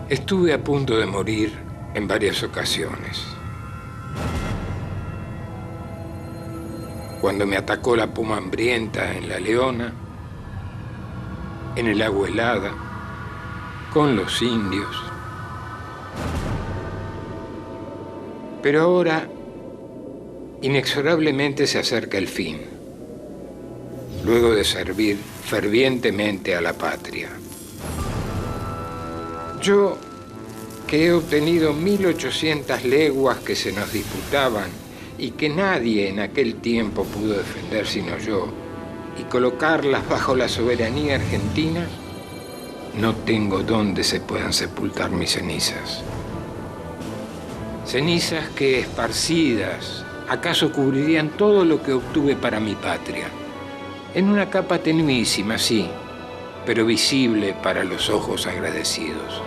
Estuve a punto de morir en varias ocasiones. Cuando me atacó la puma hambrienta en La Leona, en el agua helada, con los indios. Pero ahora, inexorablemente se acerca el fin, luego de servir fervientemente a la patria. Yo, que he obtenido 1800 leguas que se nos disputaban y que nadie en aquel tiempo pudo defender sino yo, y colocarlas bajo la soberanía argentina, no tengo dónde se puedan sepultar mis cenizas. Cenizas que, esparcidas, acaso cubrirían todo lo que obtuve para mi patria, en una capa tenuísima, sí, pero visible para los ojos agradecidos.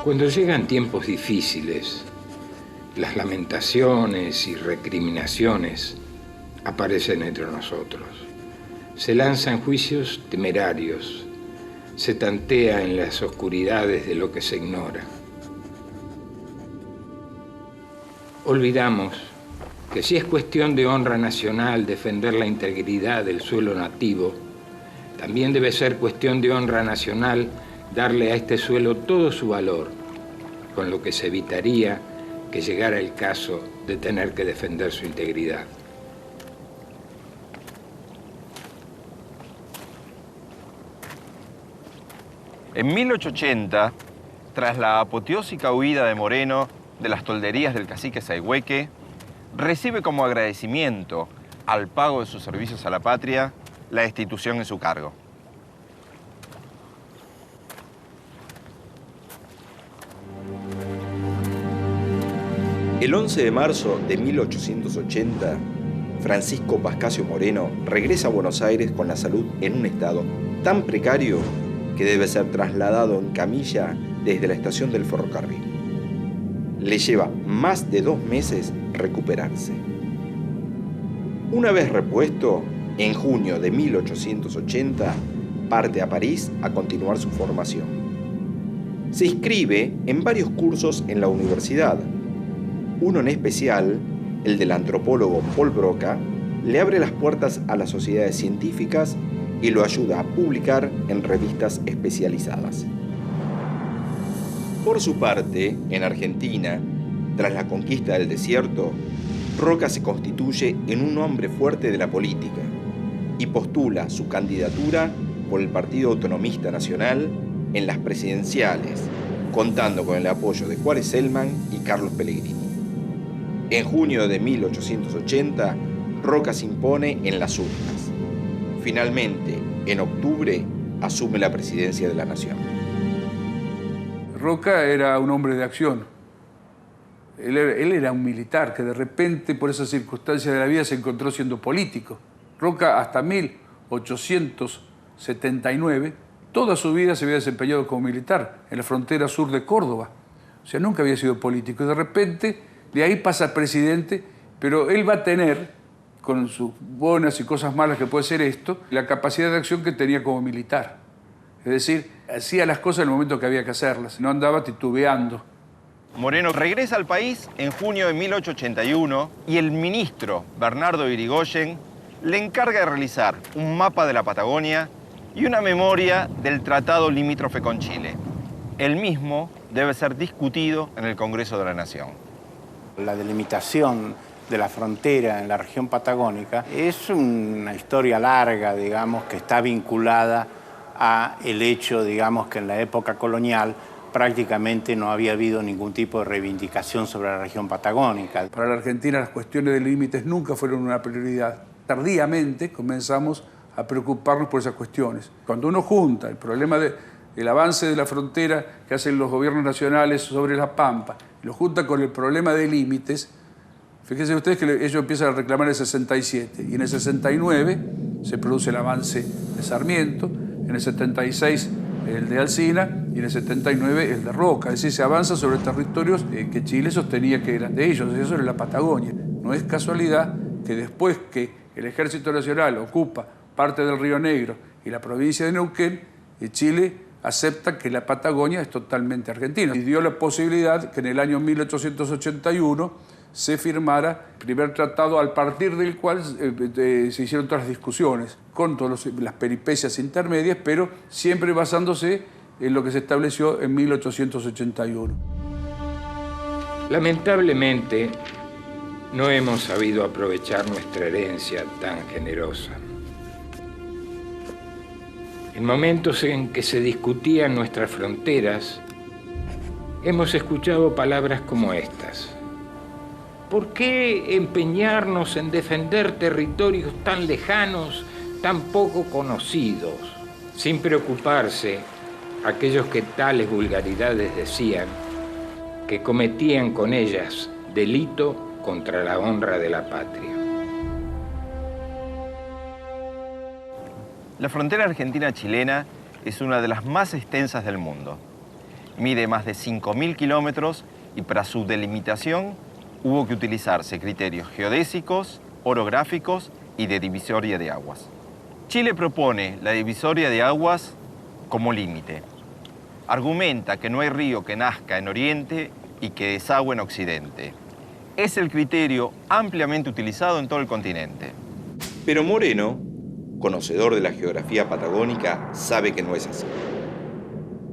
Cuando llegan tiempos difíciles, las lamentaciones y recriminaciones aparecen entre nosotros. Se lanzan juicios temerarios, se tantea en las oscuridades de lo que se ignora. Olvidamos que si es cuestión de honra nacional defender la integridad del suelo nativo, también debe ser cuestión de honra nacional darle a este suelo todo su valor, con lo que se evitaría que llegara el caso de tener que defender su integridad. En 1880, tras la apoteósica huida de Moreno de las tolderías del cacique Sayhueque, recibe como agradecimiento al pago de sus servicios a la patria la destitución en su cargo. El 11 de marzo de 1880, Francisco Pascasio Moreno regresa a Buenos Aires con la salud en un estado tan precario que debe ser trasladado en camilla desde la estación del ferrocarril. Le lleva más de 2 meses recuperarse. Una vez repuesto, en junio de 1880, parte a París a continuar su formación. Se inscribe en varios cursos en la universidad. Uno en especial, el del antropólogo Paul Broca, le abre las puertas a las sociedades científicas y lo ayuda a publicar en revistas especializadas. Por su parte, en Argentina, tras la conquista del desierto, Roca se constituye en un hombre fuerte de la política y postula su candidatura por el Partido Autonomista Nacional en las presidenciales, contando con el apoyo de Juárez Celman y Carlos Pellegrini. En junio de 1880, Roca se impone en las urnas. Finalmente, en octubre, asume la presidencia de la Nación. Roca era un hombre de acción. Él era un militar que de repente, por esas circunstancias de la vida, se encontró siendo político. Roca, hasta 1879, toda su vida se había desempeñado como militar en la frontera sur de Córdoba. O sea, nunca había sido político. Y de repente, de ahí pasa a presidente, pero él va a tener, con sus buenas y cosas malas que puede ser esto, la capacidad de acción que tenía como militar. Es decir, hacía las cosas en el momento que había que hacerlas, no andaba titubeando. Moreno regresa al país en junio de 1881 y el ministro Bernardo Irigoyen le encarga de realizar un mapa de la Patagonia y una memoria del tratado limítrofe con Chile. El mismo debe ser discutido en el Congreso de la Nación. La delimitación de la frontera en la región patagónica es una historia larga, digamos, que está vinculada a el hecho, digamos, que en la época colonial prácticamente no había habido ningún tipo de reivindicación sobre la región patagónica. Para la Argentina las cuestiones de límites nunca fueron una prioridad. Tardíamente comenzamos a preocuparnos por esas cuestiones. Cuando uno junta el problema del avance de la frontera que hacen los gobiernos nacionales sobre la Pampa, lo junta con el problema de límites, fíjense ustedes que ellos empiezan a reclamar el 67 y en el 69 se produce el avance de Sarmiento, en el 76 el de Alsina, y en el 79 el de Roca. Es decir, se avanza sobre territorios que Chile sostenía que eran de ellos, eso era la Patagonia. No es casualidad que después que el Ejército Nacional ocupa parte del Río Negro y la provincia de Neuquén, Chile acepta que la Patagonia es totalmente argentina. Y dio la posibilidad que en el año 1881 se firmara el primer tratado, al partir del cual se hicieron todas las discusiones, con todas las peripecias intermedias, pero siempre basándose en lo que se estableció en 1881. Lamentablemente, no hemos sabido aprovechar nuestra herencia tan generosa. En momentos en que se discutían nuestras fronteras, hemos escuchado palabras como estas. ¿Por qué empeñarnos en defender territorios tan lejanos, tan poco conocidos? Sin preocuparse, aquellos que tales vulgaridades decían, que cometían con ellas delito contra la honra de la patria. La frontera argentina-chilena es una de las más extensas del mundo. Mide más de 5.000 kilómetros y para su delimitación hubo que utilizarse criterios geodésicos, orográficos y de divisoria de aguas. Chile propone la divisoria de aguas como límite. Argumenta que no hay río que nazca en Oriente y que desagüe en Occidente. Es el criterio ampliamente utilizado en todo el continente. Pero Moreno, conocedor de la geografía patagónica, sabe que no es así.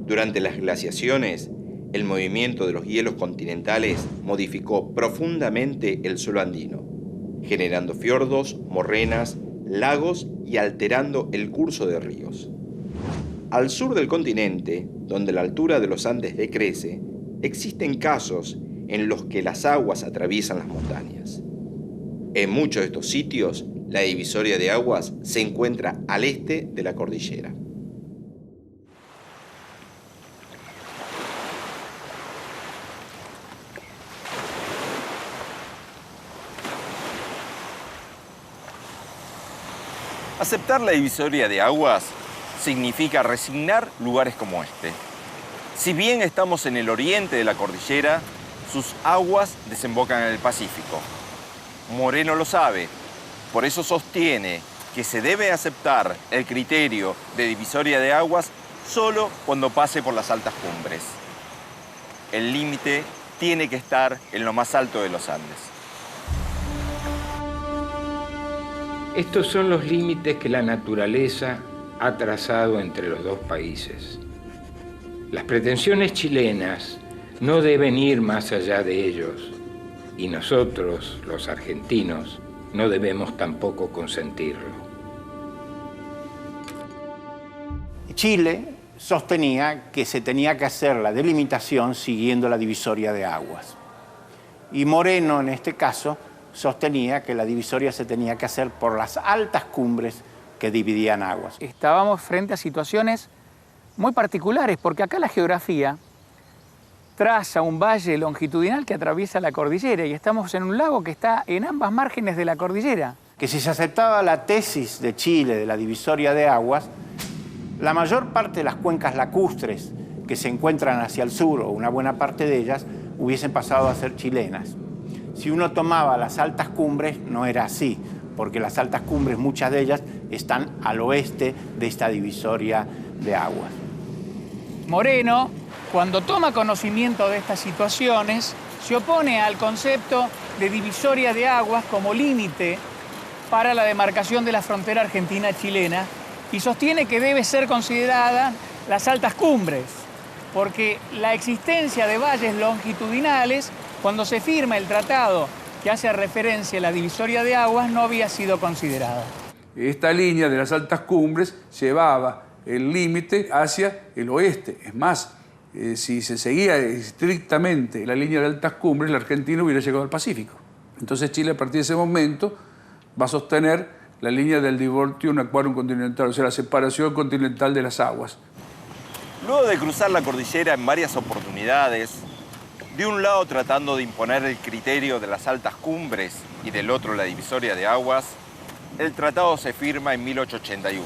Durante las glaciaciones, el movimiento de los hielos continentales modificó profundamente el suelo andino, generando fiordos, morrenas, lagos y alterando el curso de ríos. Al sur del continente, donde la altura de los Andes decrece, existen casos en los que las aguas atraviesan las montañas. En muchos de estos sitios, la divisoria de aguas se encuentra al este de la cordillera. Aceptar la divisoria de aguas significa resignar lugares como este. Si bien estamos en el oriente de la cordillera, sus aguas desembocan en el Pacífico. Moreno lo sabe, por eso sostiene que se debe aceptar el criterio de divisoria de aguas solo cuando pase por las altas cumbres. El límite tiene que estar en lo más alto de los Andes. Estos son los límites que la naturaleza ha trazado entre los dos países. Las pretensiones chilenas no deben ir más allá de ellos, y nosotros, los argentinos, no debemos tampoco consentirlo. Chile sostenía que se tenía que hacer la delimitación siguiendo la divisoria de aguas. Y Moreno, en este caso, sostenía que la divisoria se tenía que hacer por las altas cumbres que dividían aguas. Estábamos frente a situaciones muy particulares, porque acá la geografía traza un valle longitudinal que atraviesa la cordillera y estamos en un lago que está en ambas márgenes de la cordillera. Que si se aceptaba la tesis de Chile de la divisoria de aguas, la mayor parte de las cuencas lacustres que se encuentran hacia el sur, o una buena parte de ellas, hubiesen pasado a ser chilenas. Si uno tomaba las altas cumbres, no era así, porque las altas cumbres, muchas de ellas, están al oeste de esta divisoria de aguas. Moreno, cuando toma conocimiento de estas situaciones, se opone al concepto de divisoria de aguas como límite para la demarcación de la frontera argentina-chilena y sostiene que debe ser considerada las altas cumbres, porque la existencia de valles longitudinales, cuando se firma el tratado que hace referencia a la divisoria de aguas, no había sido considerada. Esta línea de las altas cumbres llevaba el límite hacia el oeste. Es más, si se seguía estrictamente la línea de altas cumbres, la Argentina hubiera llegado al Pacífico. Entonces Chile, a partir de ese momento, va a sostener la línea del Divortium Aquarium Continental, o sea, la separación continental de las aguas. Luego de cruzar la cordillera en varias oportunidades, de un lado tratando de imponer el criterio de las altas cumbres y del otro la divisoria de aguas, el tratado se firma en 1881.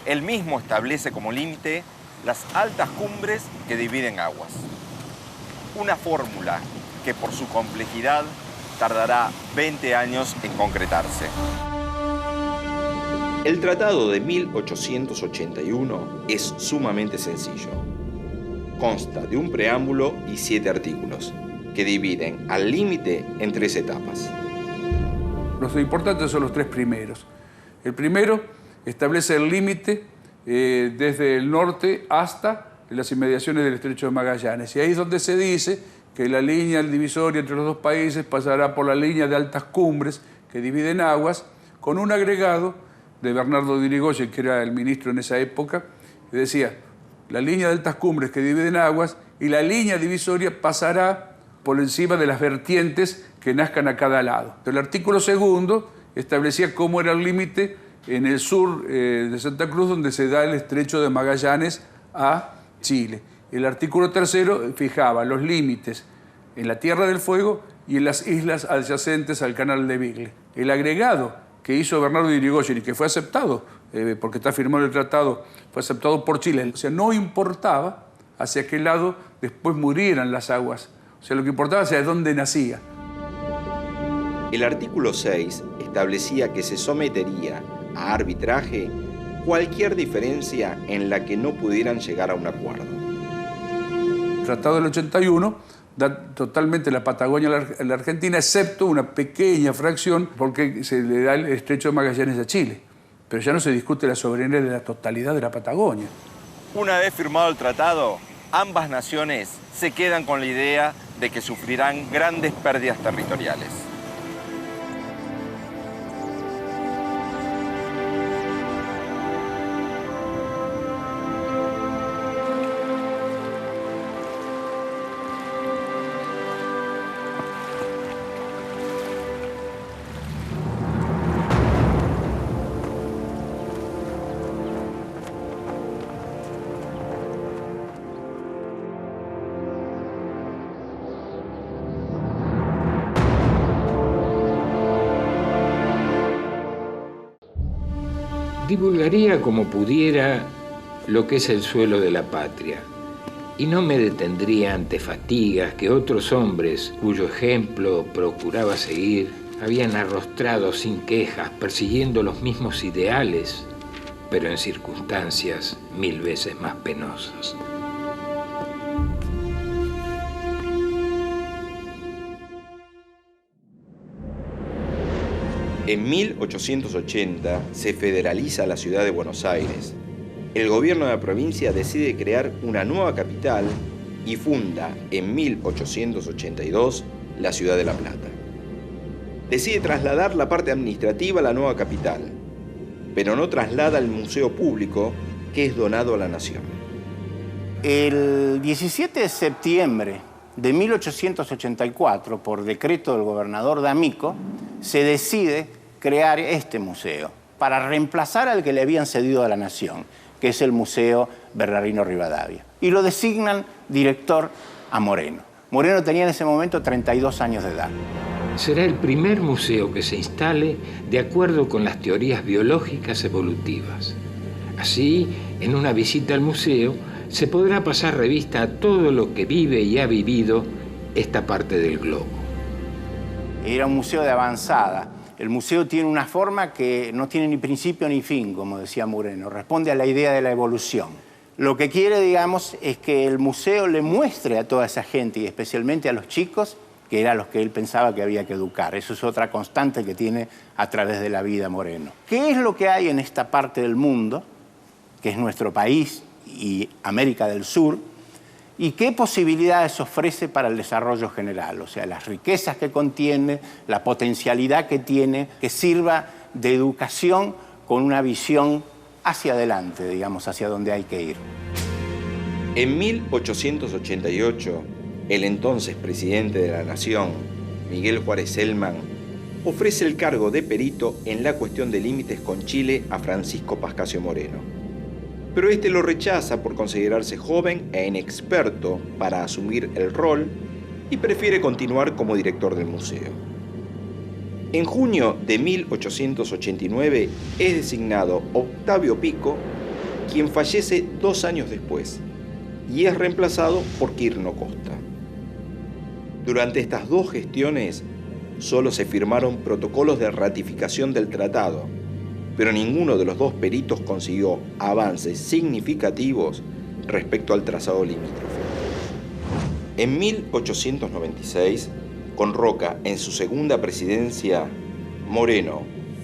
El mismo establece como límite las altas cumbres que dividen aguas. Una fórmula que por su complejidad tardará 20 años en concretarse. El Tratado de 1881 es sumamente sencillo. Consta de un preámbulo y 7 artículos, que dividen al límite en 3 etapas. Los importantes son los 3 primeros. El primero establece el límite desde el norte hasta las inmediaciones del Estrecho de Magallanes. Y ahí es donde se dice que la línea divisoria entre los 2 países pasará por la línea de altas cumbres que dividen aguas, con un agregado de Bernardo de Irigoyen, que era el ministro en esa época, que decía: la línea de altas cumbres que dividen aguas y la línea divisoria pasará por encima de las vertientes que nazcan a cada lado. El artículo segundo establecía cómo era el límite en el sur de Santa Cruz, donde se da el Estrecho de Magallanes a Chile. El artículo tercero fijaba los límites en la Tierra del Fuego y en las islas adyacentes al Canal de Beagle. El agregado que hizo Bernardo de Irigoyen y que fue aceptado, porque está firmado el tratado, fue aceptado por Chile. O sea, no importaba hacia qué lado después murieran las aguas. O sea, lo que importaba es hacia dónde nacía. El artículo 6 establecía que se sometería a arbitraje cualquier diferencia en la que no pudieran llegar a un acuerdo. El Tratado del 81 da totalmente la Patagonia a la Argentina, excepto una pequeña fracción porque se le da el Estrecho de Magallanes a Chile. Pero ya no se discute la soberanía de la totalidad de la Patagonia. Una vez firmado el tratado, ambas naciones se quedan con la idea de que sufrirán grandes pérdidas territoriales. Divulgaría como pudiera lo que es el suelo de la patria, y no me detendría ante fatigas que otros hombres, cuyo ejemplo procuraba seguir, habían arrostrado sin quejas, persiguiendo los mismos ideales, pero en circunstancias 1000 veces más penosas. En 1880 se federaliza la ciudad de Buenos Aires. El gobierno de la provincia decide crear una nueva capital y funda en 1882 la ciudad de La Plata. Decide trasladar la parte administrativa a la nueva capital, pero no traslada el museo público que es donado a la nación. El 17 de septiembre de 1884, por decreto del gobernador D'Amico, se decide crear este museo para reemplazar al que le habían cedido a la nación, que es el Museo Bernardino Rivadavia. Y lo designan director a Moreno. Moreno tenía en ese momento 32 años de edad. Será el primer museo que se instale de acuerdo con las teorías biológicas evolutivas. Así, en una visita al museo, se podrá pasar revista a todo lo que vive y ha vivido esta parte del globo. Era un museo de avanzada. El museo tiene una forma que no tiene ni principio ni fin, como decía Moreno. Responde a la idea de la evolución. Lo que quiere, digamos, es que el museo le muestre a toda esa gente, y especialmente a los chicos, que eran los que él pensaba que había que educar. Eso es otra constante que tiene a través de la vida Moreno. ¿Qué es lo que hay en esta parte del mundo, que es nuestro país y América del Sur, y qué posibilidades ofrece para el desarrollo general? O sea, las riquezas que contiene, la potencialidad que tiene, que sirva de educación con una visión hacia adelante, digamos, hacia donde hay que ir. En 1888, el entonces presidente de la Nación, Miguel Juárez Celman, ofrece el cargo de perito en la cuestión de límites con Chile a Francisco Pascasio Moreno. Pero este lo rechaza por considerarse joven e inexperto para asumir el rol y prefiere continuar como director del museo. En junio de 1889 es designado Octavio Pico quien fallece 2 años después y es reemplazado por Quirno Costa. Durante estas 2 gestiones solo se firmaron protocolos de ratificación del tratado, pero ninguno de los 2 peritos consiguió avances significativos respecto al trazado limítrofe. En 1896, con Roca en su segunda presidencia, Moreno,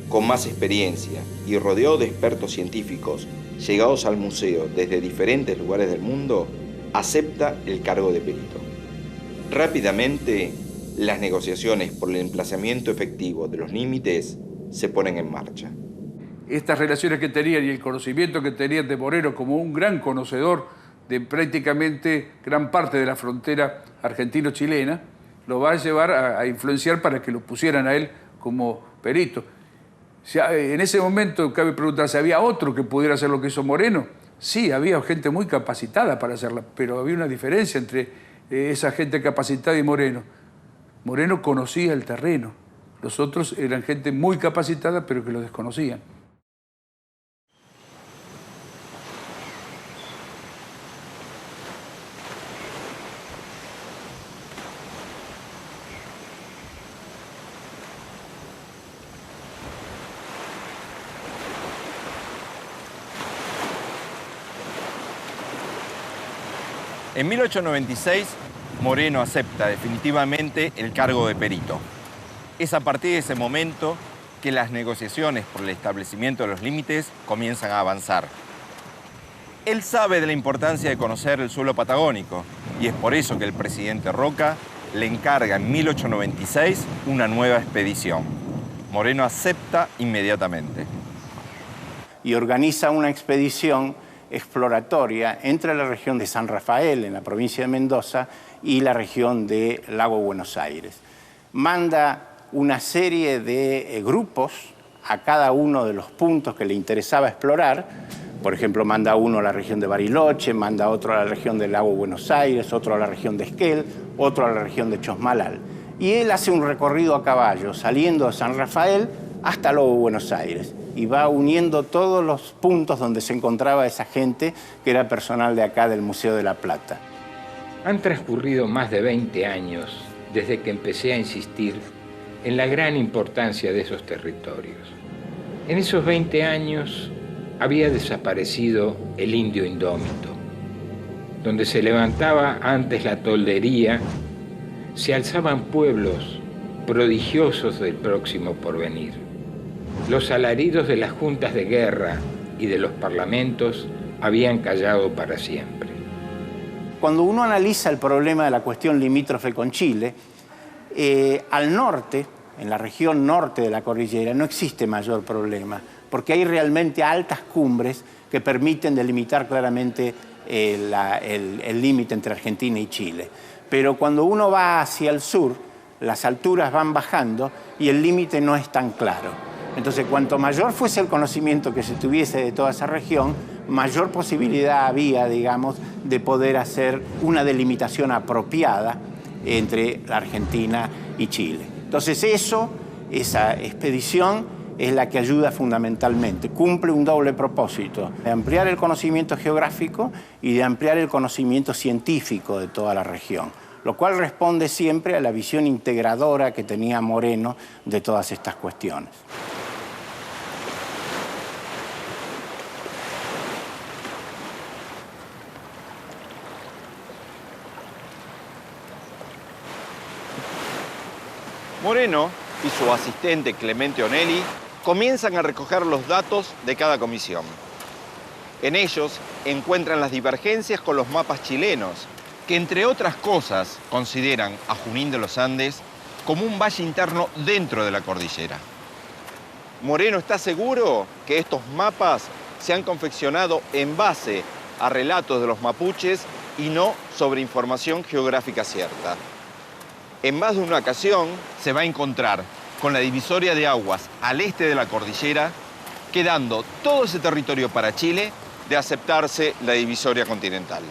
con más experiencia y rodeado de expertos científicos llegados al museo desde diferentes lugares del mundo, acepta el cargo de perito. Rápidamente, las negociaciones por el emplazamiento efectivo de los límites se ponen en marcha. Estas relaciones que tenían y el conocimiento que tenían de Moreno como un gran conocedor de prácticamente gran parte de la frontera argentino-chilena, lo va a llevar a influenciar para que lo pusieran a él como perito. En ese momento cabe preguntarse, ¿había otro que pudiera hacer lo que hizo Moreno? Sí, había gente muy capacitada para hacerla, pero había una diferencia entre esa gente capacitada y Moreno. Moreno conocía el terreno, los otros eran gente muy capacitada pero que lo desconocían. En 1896, Moreno acepta definitivamente el cargo de perito. Es a partir de ese momento que las negociaciones por el establecimiento de los límites comienzan a avanzar. Él sabe de la importancia de conocer el suelo patagónico y es por eso que el presidente Roca le encarga en 1896 una nueva expedición. Moreno acepta inmediatamente. Y organiza una expedición exploratoria entre la región de San Rafael, en la provincia de Mendoza, y la región de Lago Buenos Aires. Manda una serie de grupos a cada uno de los puntos que le interesaba explorar. Por ejemplo, manda uno a la región de Bariloche, manda otro a la región del Lago Buenos Aires, otro a la región de Esquel, otro a la región de Chosmalal. Y él hace un recorrido a caballo, saliendo de San Rafael hasta Lago Buenos Aires, y va uniendo todos los puntos donde se encontraba esa gente que era personal de acá del Museo de la Plata. Han transcurrido más de 20 años desde que empecé a insistir en la gran importancia de esos territorios. En esos 20 años había desaparecido el indio indómito. Donde se levantaba antes la toldería, se alzaban pueblos prodigiosos del próximo porvenir. Los alaridos de las juntas de guerra y de los parlamentos habían callado para siempre. Cuando uno analiza el problema de la cuestión limítrofe con Chile, al norte, en la región norte de la cordillera, no existe mayor problema, porque hay realmente altas cumbres que permiten delimitar claramente el límite entre Argentina y Chile. Pero cuando uno va hacia el sur, las alturas van bajando y el límite no es tan claro. Entonces, cuanto mayor fuese el conocimiento que se tuviese de toda esa región, mayor posibilidad había, digamos, de poder hacer una delimitación apropiada entre la Argentina y Chile. Entonces, esa expedición es la que ayuda fundamentalmente. Cumple un doble propósito, de ampliar el conocimiento geográfico y de ampliar el conocimiento científico de toda la región, lo cual responde siempre a la visión integradora que tenía Moreno de todas estas cuestiones. Moreno y su asistente Clemente Onelli comienzan a recoger los datos de cada comisión. En ellos encuentran las divergencias con los mapas chilenos, que entre otras cosas consideran a Junín de los Andes como un valle interno dentro de la cordillera. Moreno está seguro que estos mapas se han confeccionado en base a relatos de los mapuches y no sobre información geográfica cierta. En más de una ocasión se va a encontrar con la divisoria de aguas al este de la cordillera, quedando todo ese territorio para Chile de aceptarse la divisoria continental.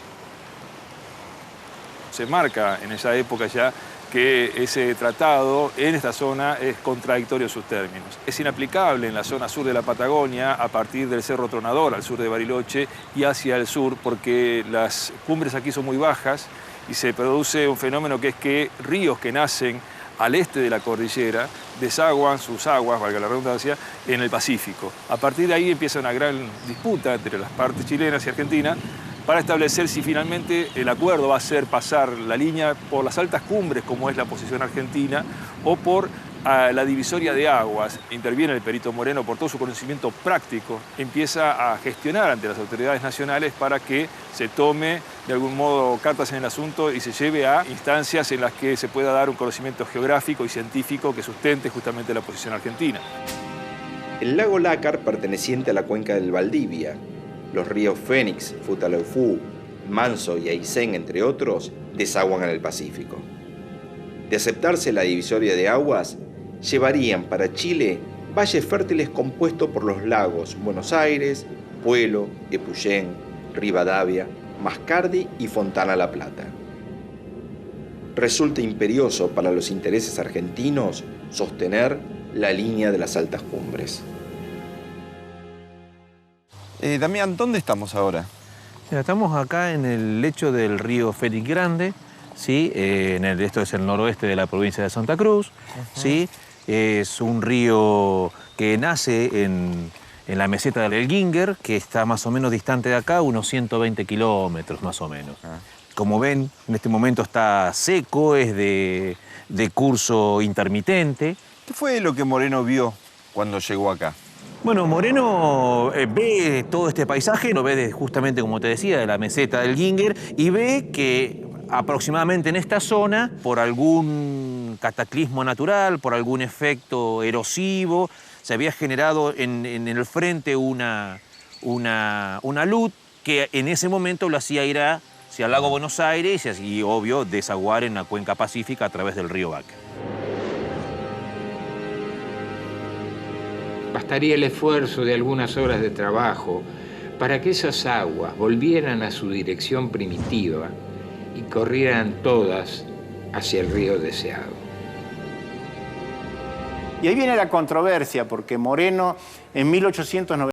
Se marca en esa época ya que ese tratado en esta zona es contradictorio en sus términos. Es inaplicable en la zona sur de la Patagonia a partir del Cerro Tronador, al sur de Bariloche, y hacia el sur, porque las cumbres aquí son muy bajas y se produce un fenómeno que es que ríos que nacen al este de la cordillera desaguan sus aguas, valga la redundancia, en el Pacífico. A partir de ahí empieza una gran disputa entre las partes chilenas y argentinas para establecer si finalmente el acuerdo va a ser pasar la línea por las altas cumbres, como es la posición argentina, o por la divisoria de aguas. Interviene el perito Moreno por todo su conocimiento práctico, empieza a gestionar ante las autoridades nacionales para que se tome de algún modo cartas en el asunto y se lleve a instancias en las que se pueda dar un conocimiento geográfico y científico que sustente justamente la posición argentina. El lago Lácar, perteneciente a la cuenca del Valdivia, los ríos Fénix, Futaleufú, Manso y Aysén, entre otros, desaguan en el Pacífico. De aceptarse la divisoria de aguas, llevarían para Chile valles fértiles compuestos por los lagos Buenos Aires, Puelo, Epuyén, Rivadavia, Mascardi y Fontana La Plata. Resulta imperioso para los intereses argentinos sostener la línea de las altas cumbres. Damián, ¿dónde estamos ahora? Mira, estamos acá en el lecho del río Fénix Grande, ¿sí? Esto es el noroeste de la provincia de Santa Cruz, ¿sí? Es un río que nace en la meseta del Ginger, que está más o menos distante de acá, unos 120 kilómetros más o menos. Como ven, en este momento está seco, es de curso intermitente. ¿Qué fue lo que Moreno vio cuando llegó acá? Bueno, Moreno ve todo este paisaje, lo ve justamente, como te decía, de la meseta del Ginger, y ve que aproximadamente en esta zona, por algún cataclismo natural, por algún efecto erosivo, se había generado en el frente una luz que en ese momento lo hacía ir hacia el lago Buenos Aires y, obvio, desaguar en la cuenca pacífica a través del río Vaca. Bastaría el esfuerzo de algunas horas de trabajo para que esas aguas volvieran a su dirección primitiva y corrieran todas hacia el río deseado. Y ahí viene la controversia, porque Moreno en 1890